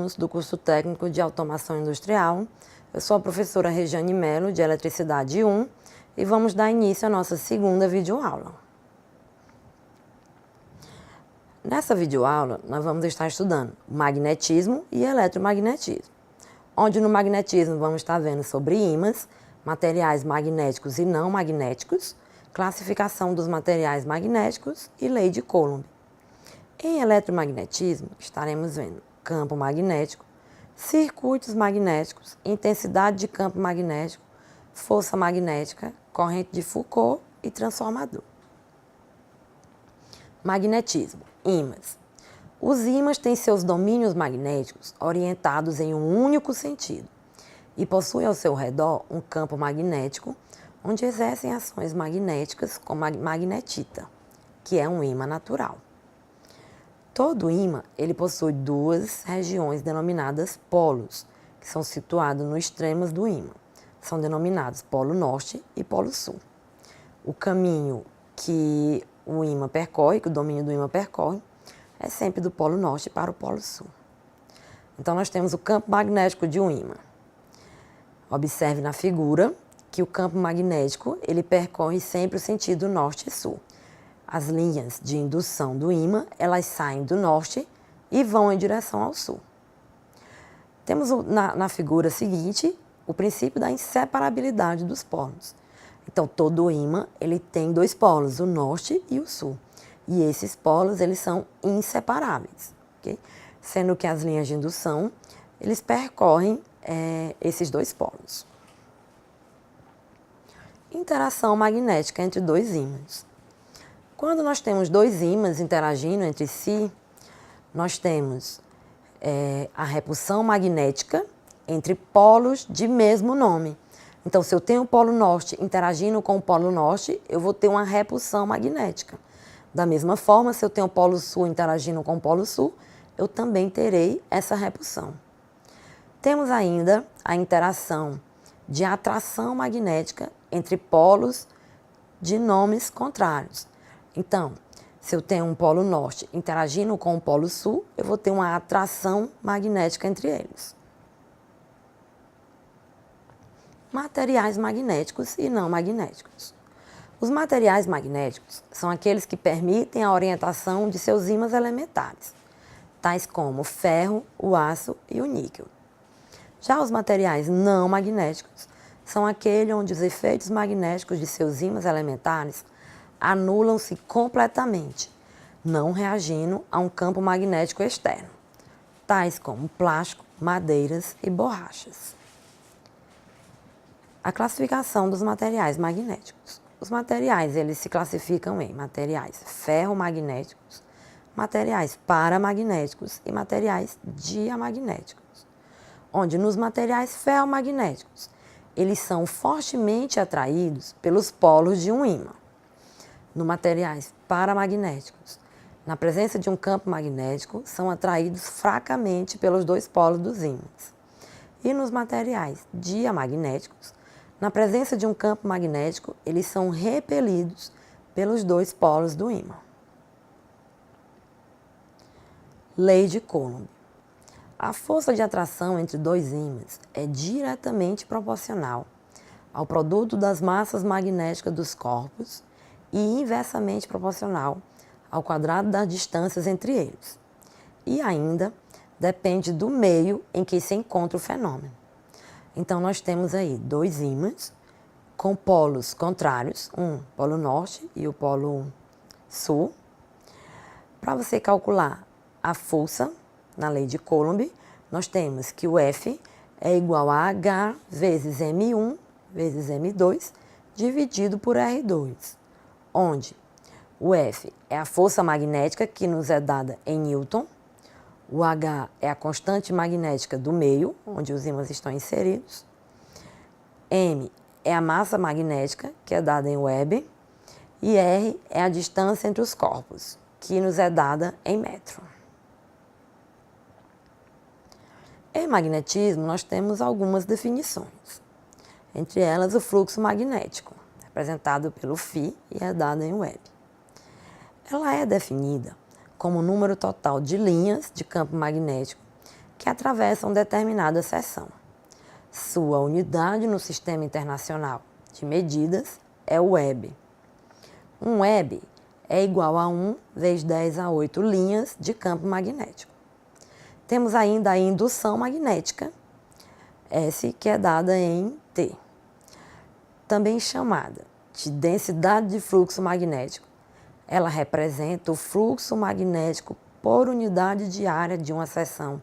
alunos do curso técnico de automação industrial. Eu sou a professora Regiane Melo, de Eletricidade 1, e vamos dar início à nossa segunda videoaula. Nessa videoaula, nós vamos estar estudando magnetismo e eletromagnetismo, onde no magnetismo vamos estar vendo sobre ímãs, materiais magnéticos e não magnéticos, classificação dos materiais magnéticos e lei de Coulomb. Em eletromagnetismo, estaremos vendo campo magnético, circuitos magnéticos, intensidade de campo magnético, força magnética, corrente de Foucault e transformador. Magnetismo, ímãs. Os ímãs têm seus domínios magnéticos orientados em um único sentido e possuem ao seu redor um campo magnético onde exercem ações magnéticas como a magnetita, que é um ímã natural. Todo ímã ele possui duas regiões denominadas polos, que são situados nos extremos do ímã. São denominados polo norte e polo sul. O caminho que o ímã percorre, que o domínio do ímã percorre, é sempre do polo norte para o polo sul. Então, nós temos o campo magnético de um ímã. Observe na figura que o campo magnético ele percorre sempre o sentido norte e sul. As linhas de indução do ímã, elas saem do norte e vão em direção ao sul. Temos na figura seguinte o princípio da inseparabilidade dos polos. Então, todo ímã ele tem dois polos, o norte e o sul. E esses polos eles são inseparáveis, okay? Sendo que as linhas de indução eles percorrem esses dois polos. Interação magnética entre dois ímãs. Quando nós temos dois ímãs interagindo entre si, nós temos a repulsão magnética entre polos de mesmo nome. Então, se eu tenho o polo norte interagindo com o polo norte, eu vou ter uma repulsão magnética. Da mesma forma, se eu tenho o polo sul interagindo com o polo sul, eu também terei essa repulsão. Temos ainda a interação de atração magnética entre polos de nomes contrários. Então, se eu tenho um polo norte interagindo com o polo sul, eu vou ter uma atração magnética entre eles. Materiais magnéticos e não magnéticos. Os materiais magnéticos são aqueles que permitem a orientação de seus ímãs elementares, tais como o ferro, o aço e o níquel. Já os materiais não magnéticos são aqueles onde os efeitos magnéticos de seus ímãs elementares anulam-se completamente, não reagindo a um campo magnético externo, tais como plástico, madeiras e borrachas. A classificação dos materiais magnéticos. Os materiais eles se classificam em materiais ferromagnéticos, materiais paramagnéticos e materiais diamagnéticos, onde nos materiais ferromagnéticos eles são fortemente atraídos pelos polos de um ímã. Nos materiais paramagnéticos, na presença de um campo magnético, são atraídos fracamente pelos dois polos dos ímãs. E nos materiais diamagnéticos, na presença de um campo magnético, eles são repelidos pelos dois polos do ímã. Lei de Coulomb. A força de atração entre dois ímãs é diretamente proporcional ao produto das massas magnéticas dos corpos e inversamente proporcional ao quadrado das distâncias entre eles. E ainda depende do meio em que se encontra o fenômeno. Então, nós temos aí dois ímãs com polos contrários, um polo norte e o polo sul. Para você calcular a força na lei de Coulomb, nós temos que o F é igual a H vezes M1 vezes M2 dividido por R2, onde o F é a força magnética que nos é dada em Newton, o H é a constante magnética do meio, onde os ímãs estão inseridos, M é a massa magnética, que é dada em Webb, e R é a distância entre os corpos, que nos é dada em metro. Em magnetismo, nós temos algumas definições, entre elas o fluxo magnético, representado pelo φ e é dado em Webb. Ela é definida como o número total de linhas de campo magnético que atravessam determinada seção. Sua unidade no Sistema Internacional de Medidas é o Web. Um Web é igual a 1 vezes 10 a 8 linhas de campo magnético. Temos ainda a indução magnética, S, que é dada em T, também chamada de densidade de fluxo magnético. Ela representa o fluxo magnético por unidade de área de uma seção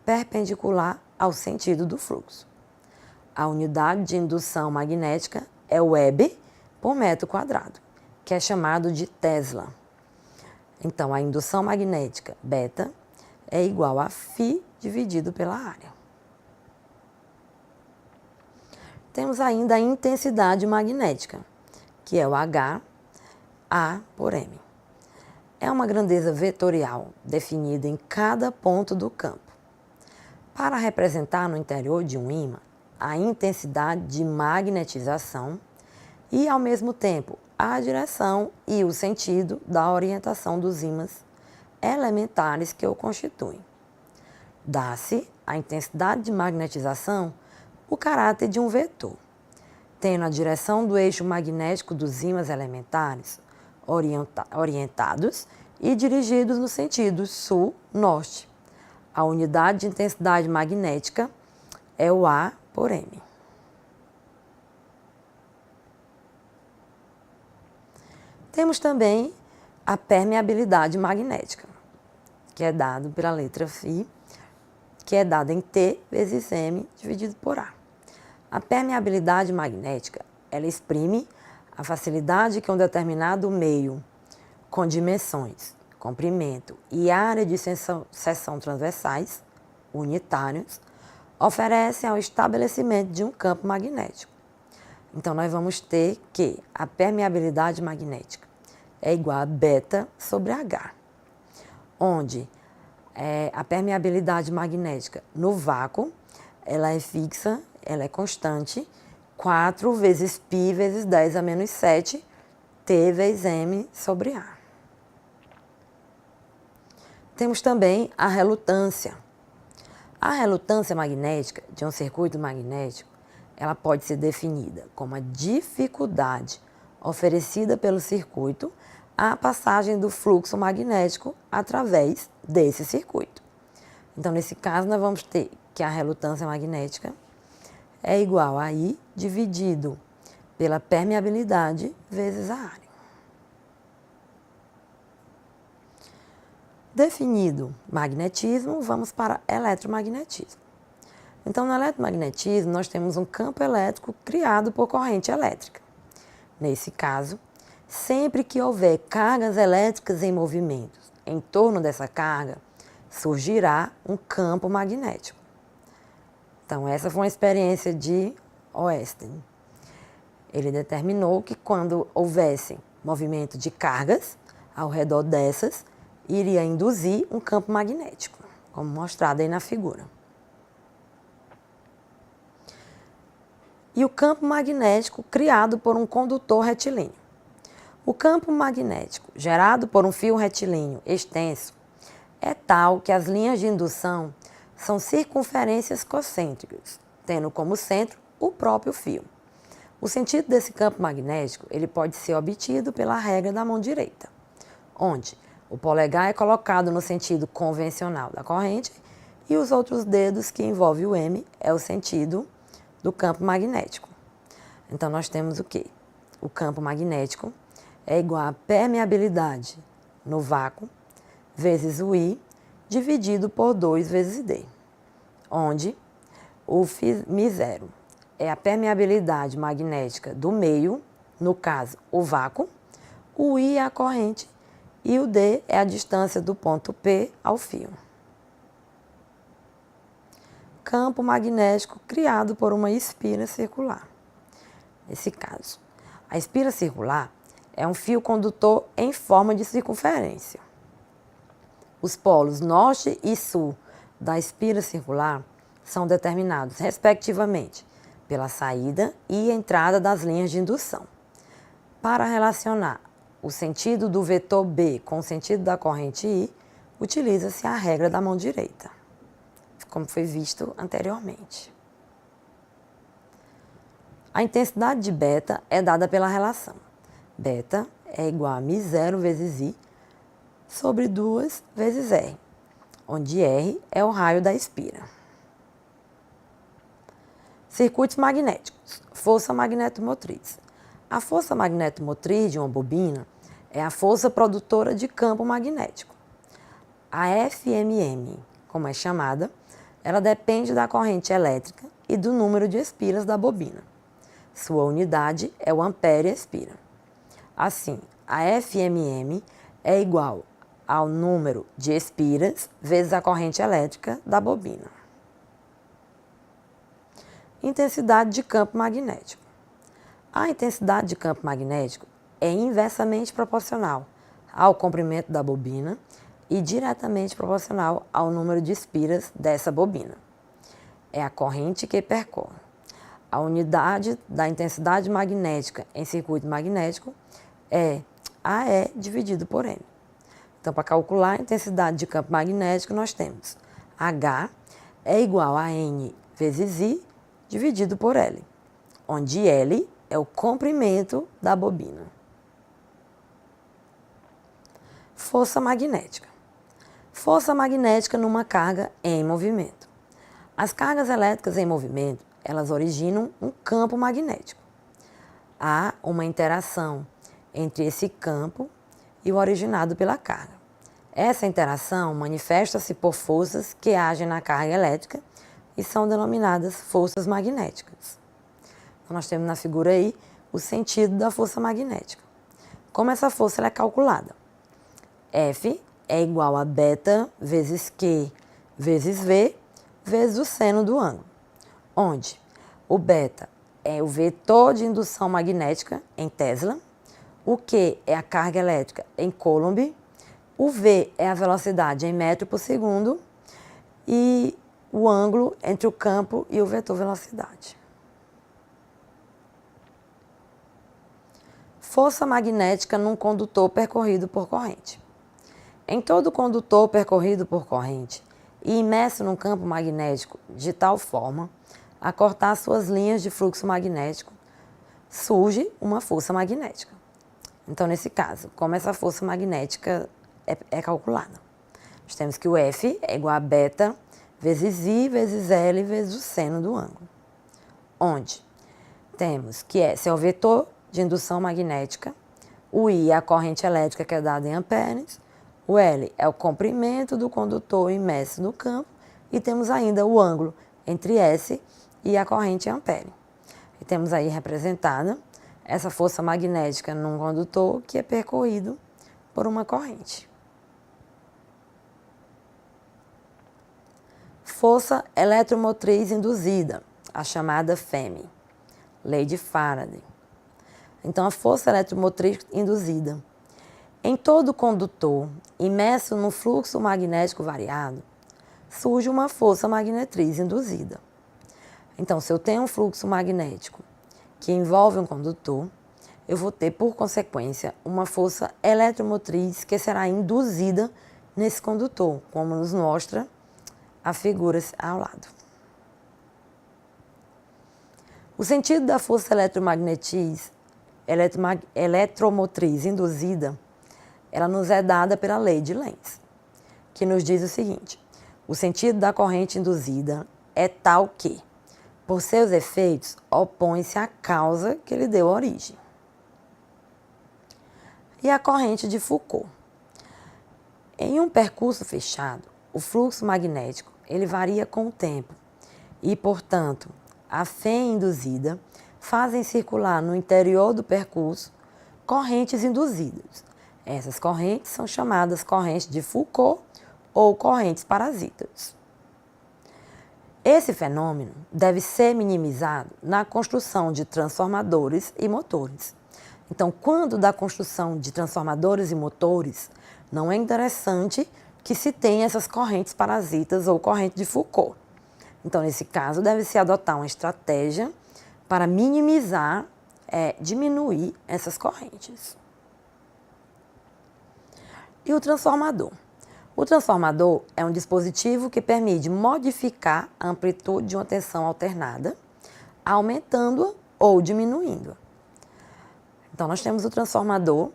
perpendicular ao sentido do fluxo. A unidade de indução magnética é o Web por metro quadrado, que é chamado de Tesla. Então, a indução magnética beta é igual a φ dividido pela área. Temos ainda a intensidade magnética, que é o H A por M. É uma grandeza vetorial definida em cada ponto do campo. Para representar no interior de um ímã a intensidade de magnetização e, ao mesmo tempo, a direção e o sentido da orientação dos ímãs elementares que o constituem. Dá-se à intensidade de magnetização o caráter de um vetor, tendo a direção do eixo magnético dos ímãs elementares orientados e dirigidos no sentido sul-norte. A unidade de intensidade magnética é o A por M. Temos também a permeabilidade magnética, que é dado pela letra φ, que é dada em T vezes M dividido por A. A permeabilidade magnética, ela exprime a facilidade que um determinado meio com dimensões, comprimento e área de seção transversais, unitários, oferece ao estabelecimento de um campo magnético. Então, nós vamos ter que a permeabilidade magnética é igual a beta sobre H, onde a permeabilidade magnética no vácuo, ela é fixa, ela é constante, 4 vezes π vezes 10 a menos 7, T vezes M sobre A. Temos também a relutância. A relutância magnética de um circuito magnético, ela pode ser definida como a dificuldade oferecida pelo circuito à passagem do fluxo magnético através desse circuito. Então, nesse caso, nós vamos ter que a relutância magnética é igual a I dividido pela permeabilidade vezes a área. Definido magnetismo, vamos para eletromagnetismo. Então, no eletromagnetismo, nós temos um campo elétrico criado por corrente elétrica. Nesse caso, sempre que houver cargas elétricas em movimento em torno dessa carga, surgirá um campo magnético. Então, essa foi uma experiência de Oersted. Ele determinou que quando houvesse movimento de cargas ao redor dessas, iria induzir um campo magnético, como mostrado aí na figura. E o campo magnético criado por um condutor retilíneo. O campo magnético gerado por um fio retilíneo extenso é tal que as linhas de indução são circunferências concêntricas, tendo como centro o próprio fio. O sentido desse campo magnético ele pode ser obtido pela regra da mão direita, onde o polegar é colocado no sentido convencional da corrente e os outros dedos que envolvem o M é o sentido do campo magnético. Então, nós temos o quê? O campo magnético é igual a permeabilidade no vácuo vezes o I dividido por 2 vezes D, onde o μ0 é a permeabilidade magnética do meio, no caso, o vácuo, o I é a corrente e o D é a distância do ponto P ao fio. Campo magnético criado por uma espira circular. Nesse caso, a espira circular é um fio condutor em forma de circunferência. Os polos norte e sul da espira circular são determinados, respectivamente, pela saída e entrada das linhas de indução. Para relacionar o sentido do vetor B com o sentido da corrente I, utiliza-se a regra da mão direita. como foi visto anteriormente. A intensidade de beta é dada pela relação. Beta é igual a μ0 vezes I sobre 2 vezes R, onde R é o raio da espira. Circuitos magnéticos. Força magnetomotriz. A força magnetomotriz de uma bobina é a força produtora de campo magnético. A FMM, como é chamada, ela depende da corrente elétrica e do número de espiras da bobina. Sua unidade é o ampere-espira. Assim, a FMM é igual ao número de espiras vezes a corrente elétrica da bobina. Intensidade de campo magnético. A intensidade de campo magnético é inversamente proporcional ao comprimento da bobina e diretamente proporcional ao número de espiras dessa bobina. É a corrente que percorre. A unidade da intensidade magnética em circuito magnético é AE dividido por M. Então, para calcular a intensidade de campo magnético, nós temos H é igual a N vezes I dividido por L, onde L é o comprimento da bobina. Força magnética. Força magnética numa carga em movimento. As cargas elétricas em movimento, elas originam um campo magnético. Há uma interação entre esse campo e o originado pela carga. Essa interação manifesta-se por forças que agem na carga elétrica e são denominadas forças magnéticas. Então, nós temos na figura aí o sentido da força magnética. Como essa força ela é calculada? F é igual a beta vezes Q vezes V vezes o seno do ângulo, onde o beta é o vetor de indução magnética em Tesla, o Q é a carga elétrica em Coulomb, o V é a velocidade em metro por segundo e o ângulo entre o campo e o vetor velocidade. Força magnética num condutor percorrido por corrente. Em todo condutor percorrido por corrente e imerso num campo magnético de tal forma a cortar suas linhas de fluxo magnético, surge uma força magnética. Então, nesse caso, como essa força magnética é calculada? Nós temos que o F é igual a beta vezes I vezes L vezes o seno do ângulo, onde temos que S é o vetor de indução magnética, o I é a corrente elétrica que é dada em amperes, o L é o comprimento do condutor imerso no campo e temos ainda o ângulo entre S e a corrente em ampere. E temos aí representada essa força magnética num condutor que é percorrido por uma corrente. Força eletromotriz induzida, a chamada FEM, lei de Faraday. Então, a força eletromotriz induzida. Em todo condutor imerso no fluxo magnético variado, surge uma força magnetriz induzida. Então, se eu tenho um fluxo magnético que envolve um condutor, eu vou ter, por consequência, uma força eletromotriz que será induzida nesse condutor, como nos mostra a figura ao lado. O sentido da força eletromotriz induzida, ela nos é dada pela lei de Lenz, que nos diz o seguinte: o sentido da corrente induzida é tal que, por seus efeitos, opõe-se à causa que lhe deu origem. E a corrente de Foucault. Em um percurso fechado, o fluxo magnético ele varia com o tempo e, portanto, a FEM induzida fazem circular no interior do percurso correntes induzidas. Essas correntes são chamadas correntes de Foucault ou correntes parasitas. Esse fenômeno deve ser minimizado na construção de transformadores e motores. Então, quando da construção de transformadores e motores, não é interessante que se tenha essas correntes parasitas ou corrente de Foucault. Então, nesse caso, deve-se adotar uma estratégia para minimizar, diminuir essas correntes. E o transformador? O transformador é um dispositivo que permite modificar a amplitude de uma tensão alternada, aumentando-a ou diminuindo-a. Então, nós temos o transformador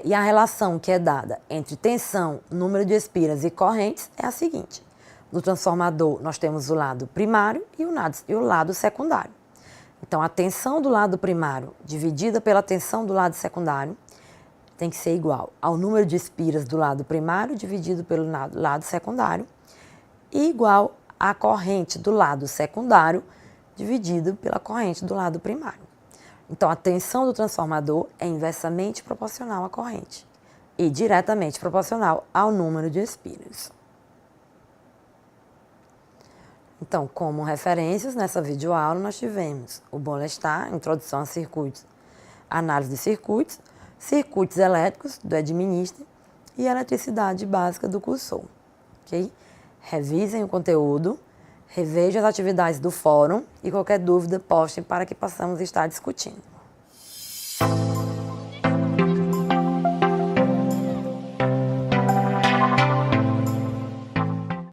e a relação que é dada entre tensão, número de espiras e correntes é a seguinte. No transformador, nós temos o lado primário e o lado secundário. Então, a tensão do lado primário dividida pela tensão do lado secundário tem que ser igual ao número de espiras do lado primário dividido pelo lado secundário e igual à corrente do lado secundário dividido pela corrente do lado primário. Então, a tensão do transformador é inversamente proporcional à corrente e diretamente proporcional ao número de espiras. Então, como referências, nessa videoaula nós tivemos o Bollestar, Introdução a Circuitos, Análise de Circuitos, Circuitos Elétricos, do Edminister, e Eletricidade Básica, do Cursor. Okay? Revisem o conteúdo, revejam as atividades do fórum e qualquer dúvida postem para que possamos estar discutindo.